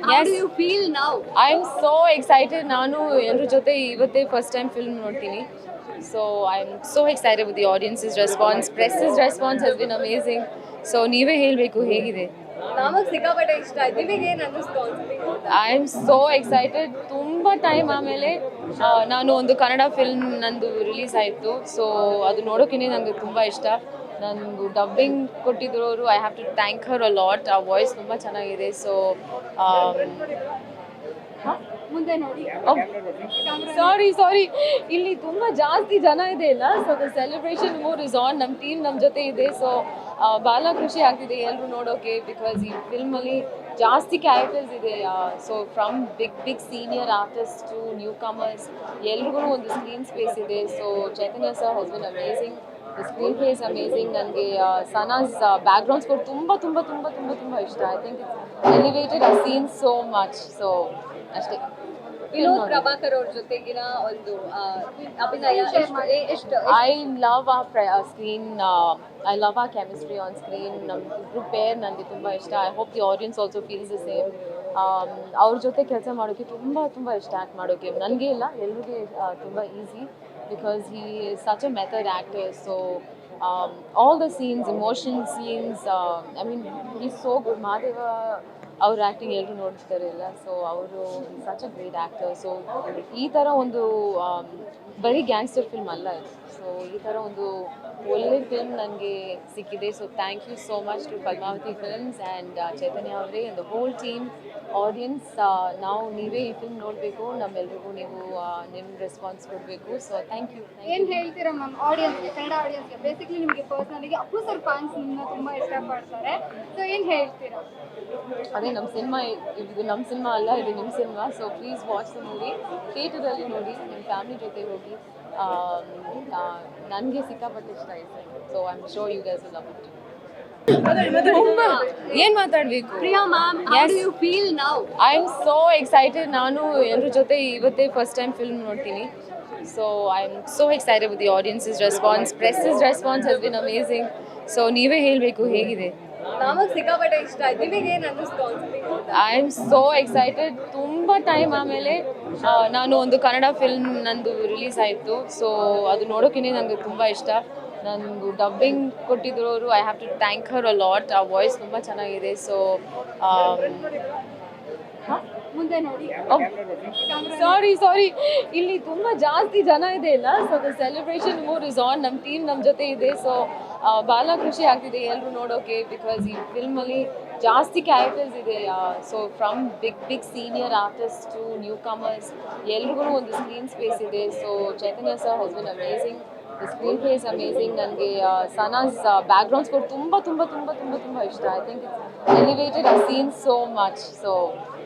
How do you feel now? I am so excited. ನಾನು ಎಲ್ಲರ ಜೊತೆ ಇವತ್ತೇ ಫಸ್ಟ್ ಟೈಮ್ ಫಿಲ್ಮ್ ನೋಡ್ತೀನಿ. So I am so excited with the audiences response, press's response has been amazing. So ನೀವೇ ಹೇಳಬೇಕು ಹೇಗಿದೆ. ನಮಗ್ ಸಿಕ್ಕಾಪಟ್ಟೆ ಇಷ್ಟ ಆಯ್ತು. ನಿಮಗೆ ಏನು ಅನ್ನಿಸ್ತು ಅನ್ಸುತ್ತೆ? I am so excited. ತುಂಬ ಟೈಮ್ ಆಮೇಲೆ ನಾನು ಒಂದು ಕನ್ನಡ ಫಿಲ್ಮ್ ನಂದು ರಿಲೀಸ್ ಆಯಿತು. ಸೊ ಅದು ನೋಡೋಕೆ ನನಗೆ ತುಂಬ ಇಷ್ಟ. ನನಗೂ ಡಬ್ಬಿಂಗ್ ಕೊಟ್ಟಿದ್ದವರು I have to thank her a lot. ಆ ವಾಯ್ಸ್ ತುಂಬ ಚೆನ್ನಾಗಿದೆ. ಸೊ ಮುಂದೆ ನೋಡಿ. ಸಾರಿ ಇಲ್ಲಿ ತುಂಬ ಜಾಸ್ತಿ ಜನ ಇದೆ ಇಲ್ಲ. So the celebration mood is on. ನಮ್ಮ ಟೀಮ್ ನಮ್ಮ ಜೊತೆ ಇದೆ. ಸೊ ಭಾಳ ಖುಷಿ ಆಗ್ತಿದೆ ಎಲ್ಲರೂ ನೋಡೋಕೆ. ಬಿಕಾಸ್ ಈ ಫಿಲ್ಮಲ್ಲಿ ಜಾಸ್ತಿ ಕ್ಯಾರೆಕ್ಟರ್ಸ್ ಇದೆ. So from big senior artist to newcomers ಎಲ್ರಿಗೂ ಒಂದು ಸ್ಕ್ರೀನ್ ಸ್ಪೇಸ್ ಇದೆ. So Chaitanya sir has been amazing. The screenplay is amazing. ನನಗೆ ಸನಾಸ್ ಬ್ಯಾಕ್ಗ್ರೌಂಡ್ ಸ್ಕೋರ್ ತುಂಬ ಇಷ್ಟ. I think it's elevated a scene so much. So ಅಷ್ಟೇ. ವಿನೋದ್ ಪ್ರಭಾಕರ್ ಅವ್ರ ಜೊತೆಗಿನ ಒಂದು ಅಭಿನಯ ಎಷ್ಟು I love our screen. I love our chemistry on screen. ನಮ್ಮಿಬ್ರು ಪೇರ್ ನನಗೆ ತುಂಬ ಇಷ್ಟ. I hope the audience also feels the same. ಅವ್ರ ಜೊತೆ ಕೆಲಸ ಮಾಡೋಕ್ಕೆ ತುಂಬ ಇಷ್ಟ. ಆ್ಯಕ್ಟ್ ಮಾಡೋಕ್ಕೆ ನನಗೆ ಇಲ್ಲ, ಎಲ್ರಿಗೂ ತುಂಬ easy. Because he is such a method actor. So all the scenes, emotion scenes, I mean ಈ ಸೋ ಗುಡ್. ಮಹಾದೇವ ಅವ್ರ ಆ್ಯಕ್ಟಿಂಗ್ ಎಲ್ಲರೂ ನೋಡ್ತಿದ್ದಾರಲ್ಲ. ಸೊ ಅವರು such a great actor. So ಈ ಥರ ಒಂದು ಬರೀ ಗ್ಯಾಂಗ್ಸ್ಟರ್ ಫಿಲ್ಮ್ ಅಲ್ಲ ಇದು. ಸೊ ಈ ಥರ ಒಂದು ಒಳ್ಳೆ ಫಿಲ್ಮ್ ನನಗೆ ಸಿಕ್ಕಿದೆ. So thank you so much to Padmavathi films and Chaitanya ಅವರೇ and the whole team, audience. ನಾವು ನೀವೇ ಈ ಫಿಲ್ಮ್ ನೋಡಬೇಕು. ನಮ್ಮೆಲ್ರಿಗೂ ನೀವು ನಿಮ್ಮ ರೆಸ್ಪಾನ್ಸ್ ಕೊಡಬೇಕು. So thank you. ಏನು ಹೇಳ್ತೀರಾ ಮ್ಯಾಮ್ ಆಡಿಯನ್ಸ್ಗೆ, ಕನ್ನಡ ಆಡಿಯನ್ಸ್ಗೆ? ಬೇಸಿಕ್ಲಿ ನಿಮಗೆ ಪರ್ಸ್ನಲಿಗೆ ಅಪ್ಪು ಸರ್ ಫ್ಯಾನ್ಸ್ ನಿಮ್ಮನ್ನ ತುಂಬ ಇಷ್ಟಪಡ್ತಾರೆ. ಸೊ ಏನು ಹೇಳ್ತೀರಾ? ಅದೇ ನಮ್ಮ ಸಿನಿಮಾ, ಇದು ನಮ್ಮ ಸಿನಿಮಾ ಅಲ್ಲ, ಇದು ನಿಮ್ಮ cinema. So please watch the movie. ಥಿಯೇಟರಲ್ಲಿ ನೋಡಿ, ನಿಮ್ಮ ಫ್ಯಾಮಿಲಿ ಜೊತೆ ಹೋಗಿ. ನನಗೆ ಸಿಕ್ಕಾಪಟ್ಟೆ ಇಷ್ಟ ಆಯಿತು. So I am sure you guys will love it. ಏನು ಮಾತಾಡಬೇಕು? Priya ma'am, how do you feel now? I am so excited. ನಾನು ಎಲ್ಲರ ಜೊತೆ ಇವತ್ತೇ ಫಸ್ಟ್ ಟೈಮ್ ಫಿಲ್ಮ್ ನೋಡ್ತೀನಿ. So I am so excited with the audiences response, press's response has been amazing. So ನೀವೇ ಹೇಳಬೇಕು ಹೇಗಿದೆ. ನಮಗ್ ಸಿಕ್ಕಾಪಟ್ಟೆ ಇಷ್ಟ ಆಯ್ತು. ನಿಮಗೆ ಏನು ಅನ್ನಿಸ್ತು ಅನ್ಸುತ್ತೆ? I am so excited. ತುಂಬ ಟೈಮ್ ಆಮೇಲೆ ನಾನು ಒಂದು ಕನ್ನಡ ಫಿಲ್ಮ್ ನಂದು ರಿಲೀಸ್ ಆಯಿತು. ಸೊ ಅದು ನೋಡೋಕೆ ನನಗೆ ತುಂಬ ಇಷ್ಟ. ನನಗೂ ಡಬ್ಬಿಂಗ್ ಕೊಟ್ಟಿದ್ದವರು I have to thank her a lot. ಆ ವಾಯ್ಸ್ ತುಂಬ ಚೆನ್ನಾಗಿದೆ. ಸೊ ಮುಂದೆ ನೋಡಿ. ಸಾರಿ ಇಲ್ಲಿ ತುಂಬ ಜಾಸ್ತಿ ಜನ ಇದೆ ಇಲ್ಲ. So the celebration mood is on. ನಮ್ಮ ಟೀಮ್ ನಮ್ಮ ಜೊತೆ ಇದೆ. ಸೊ ಭಾಳ ಖುಷಿ ಆಗ್ತಿದೆ ಎಲ್ಲರೂ ನೋಡೋಕೆ. ಬಿಕಾಸ್ ಈ ಫಿಲ್ಮಲ್ಲಿ ಜಾಸ್ತಿ ಕ್ಯಾರೆಕ್ಟರ್ಸ್ ಇದೆ. So from big senior artist to newcomers ಎಲ್ರಿಗೂ ಒಂದು ಸ್ಕ್ರೀನ್ ಸ್ಪೇಸ್ ಇದೆ. So Chaitanya sir has been amazing. The screenplay is amazing. ನನಗೆ ಸನಾಸ್ ಬ್ಯಾಕ್ಗ್ರೌಂಡ್ ಸ್ಕೋರ್ ತುಂಬ ಇಷ್ಟ. I think it's elevated a scene so much. So